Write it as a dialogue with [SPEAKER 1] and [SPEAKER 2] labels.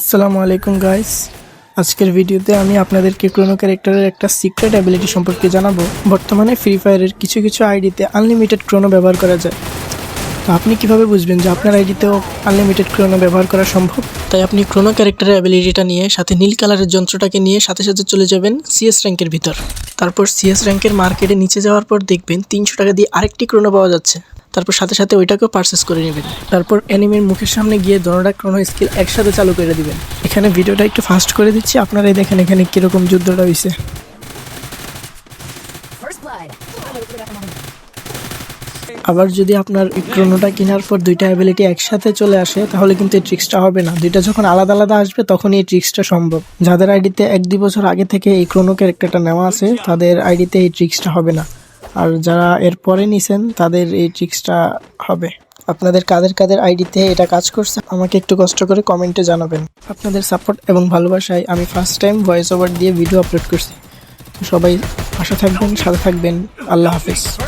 [SPEAKER 1] আসসালামু আলাইকুম গাইস। আজকের ভিডিওতে আমি আপনাদেরকে ক্রোনো ক্যারেক্টারের একটা সিক্রেট অ্যাবিলিটি সম্পর্কে জানাবো। বর্তমানে ফ্রি ফায়ারের কিছু কিছু আইডিতে আনলিমিটেড ক্রোনো ব্যবহার করা যায়। তো আপনি কিভাবে বুঝবেন যে আপনার আইডিতেও আনলিমিটেড ক্রোনো ব্যবহার করা সম্ভব? তাই আপনি ক্রোনো ক্যারেক্টারের অ্যাবিলিটিটা নিয়ে সাথে নীল কালারের যন্ত্রটাকে নিয়ে সাথে সাথে চলে যাবেন সিএস র্যাঙ্কের ভিতর। তারপর সিএস র্যাঙ্কের মার্কেটে নিচে যাওয়ার পর দেখবেন 300 টাকা দিয়ে আরেকটি ক্রোনো পাওয়া যাচ্ছে। তারপর সাথে সাথে ওইটাকেও পারচেস করে নেবেন। তারপর এনিমির মুখের সামনে গিয়ে দোনোটা ক্রোনো স্কিল একসাথে চালু করে দিবেন। এখানে ভিডিওটা একটু ফাস্ট করে দিচ্ছি, আপনারাই দেখেন এখানে কিরকম যুদ্ধটা হয়েছে। আবার যদি আপনার এই ক্রোনোটা কেনার পর দুইটা অ্যাবিলিটি একসাথে চলে আসে তাহলে কিন্তু এই ট্রিক্সটা হবে না। দুইটা যখন আলাদা আলাদা আসবে তখনই এই ট্রিক্সটা সম্ভব। যাদের আইডিতে 1-2 বছর আগে থেকে এই ক্রোনো ক্যারেক্টারটা নেওয়া আছে তাদের আইডিতে এই ট্রিক্সটা হবে না, আর যারা এর পরে নিছেন তাদের এই ট্রিক্সটা হবে। আপনাদের কাদের কাদের আইডিতে এটা কাজ করছে আমাকে একটু কষ্ট করে কমেন্টে জানাবেন। আপনাদের সাপোর্ট এবং ভালোবাসায় আমি ফার্স্ট টাইম ভয়েস ওভার দিয়ে ভিডিও আপলোড করছি। তো সবাই পাশে থাকবেন, সাথে থাকবেন। আল্লাহ হাফেজ।